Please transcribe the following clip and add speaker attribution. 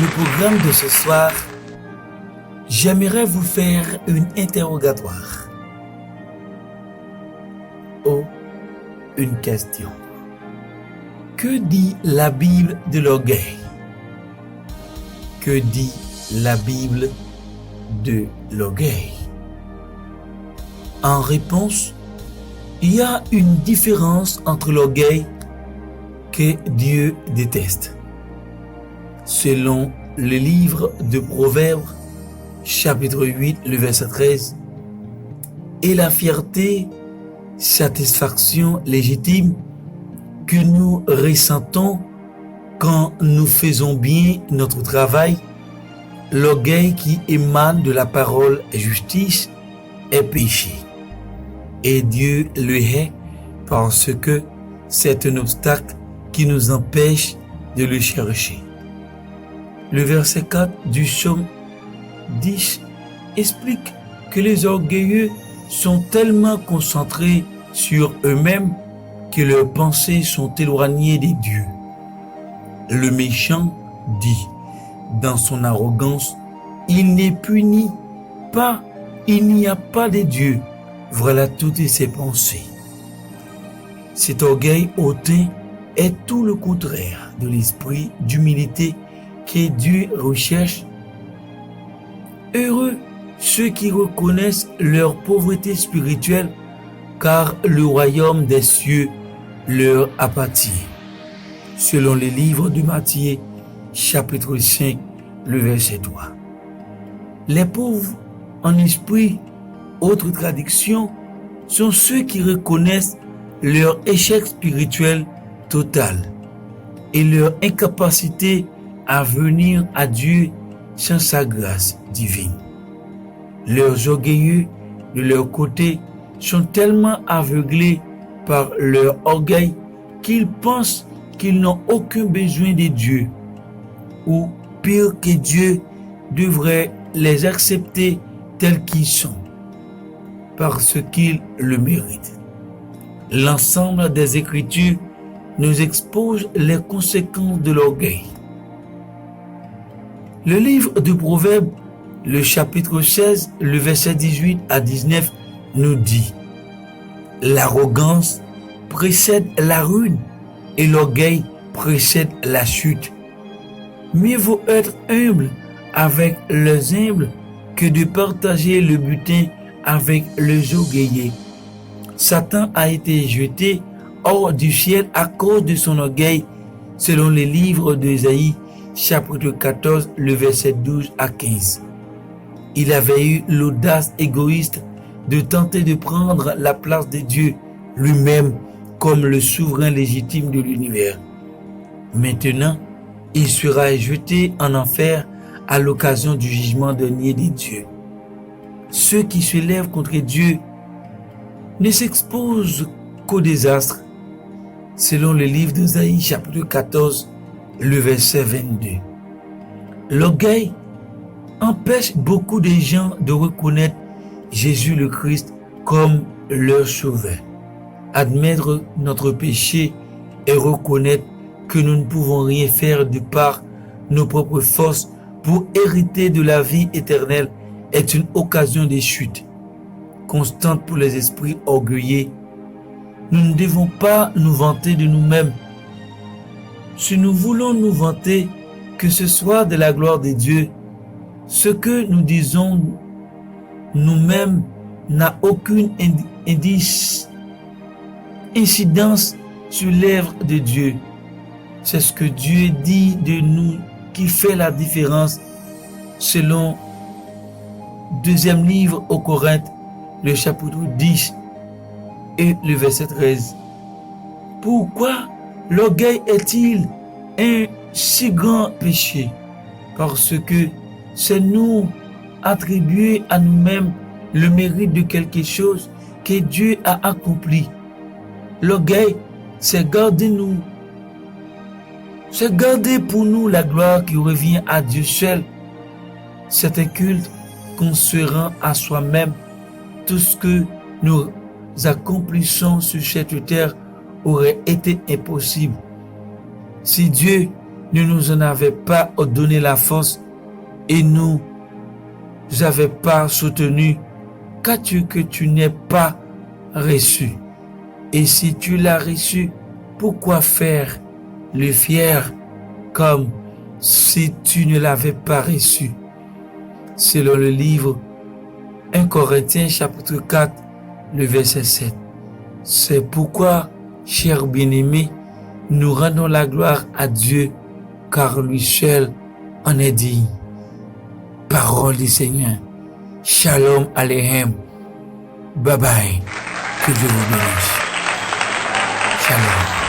Speaker 1: le programme de ce soir, j'aimerais vous faire une interrogatoire ou une question. Que dit la Bible de l'orgueil? Que dit la Bible de l'orgueil? En réponse, il y a une différence entre l'orgueil que Dieu déteste. Selon le livre de Proverbes, chapitre 8, le verset 13, et la fierté, satisfaction légitime que nous ressentons quand nous faisons bien notre travail, l'orgueil qui émane de la parole justice est péché. Et Dieu le hait parce que c'est un obstacle qui nous empêche de le chercher. Le verset 4 du psaume 10 explique que les orgueilleux sont tellement concentrés sur eux-mêmes que leurs pensées sont éloignées des dieux. Le méchant dit, dans son arrogance, il n'est puni pas, il n'y a pas de Dieu. Voilà toutes ses pensées. Cet orgueil hautain est tout le contraire de l'esprit d'humilité que Dieu recherche. Heureux ceux qui reconnaissent leur pauvreté spirituelle, car le royaume des cieux leur appartient. Selon le livre de Matthieu, chapitre 5, le verset 3. Les pauvres en esprit, autre traduction, sont ceux qui reconnaissent leur échec spirituel total et leur incapacité à venir à Dieu sans sa grâce divine. Leurs orgueilleux, de leur côté, sont tellement aveuglés par leur orgueil qu'ils pensent qu'ils n'ont aucun besoin de Dieu, ou pire que Dieu devrait les accepter tels qu'ils sont, parce qu'ils le méritent. L'ensemble des Écritures nous expose les conséquences de l'orgueil. Le livre de Proverbes, le chapitre 16, le verset 18 à 19, nous dit: l'arrogance précède la ruine et l'orgueil précède la chute. Mieux vaut être humble avec les humbles que de partager le butin avec les orgueilleux. Satan a été jeté hors du ciel à cause de son orgueil, selon les livres d'Ésaïe, chapitre 14, le verset 12 à 15. Il avait eu l'audace égoïste de tenter de prendre la place de Dieu lui-même comme le souverain légitime de l'univers. Maintenant, il sera jeté en enfer à l'occasion du jugement dernier des dieux. Ceux qui se lèvent contre Dieu ne s'exposent qu'au désastre, selon le livre d'Ésaïe, chapitre 14, le verset 22. L'orgueil empêche beaucoup de gens de reconnaître Jésus le Christ comme leur sauveur, admettre notre péché et reconnaître que nous ne pouvons rien faire de par nos propres forces pour hériter de la vie éternelle est une occasion de chute constante pour les esprits orgueilleux. Nous ne devons pas nous vanter de nous-mêmes. Si nous voulons nous vanter, que ce soit de la gloire de Dieu, ce que nous disons nous-mêmes n'a aucune incidence sur l'œuvre de Dieu. C'est ce que Dieu dit de nous qui fait la différence, selon deuxième livre aux Corinthes, le chapitre 10 et le verset 13. Pourquoi l'orgueil est-il un si grand péché? Parce que c'est nous attribuer à nous-mêmes le mérite de quelque chose que Dieu a accompli. L'orgueil, c'est garder pour nous la gloire qui revient à Dieu seul. C'est un culte qu'on se rend à soi-même. Tout ce que nous accomplissons sur cette terre aurait été impossible si Dieu ne nous en avait pas donné la force et nous avait pas soutenu, qu'as-tu que tu n'aies pas reçu? Et si tu l'as reçu, pourquoi faire le fier comme si tu ne l'avais pas reçu? Selon le livre 1 Corinthiens chapitre 4, le verset 7. C'est pourquoi, chers bien-aimés, nous rendons la gloire à Dieu, car lui seul en est digne. Parole du Seigneur. Shalom Aleichem. Bye bye. Que Dieu vous bénisse. Shalom.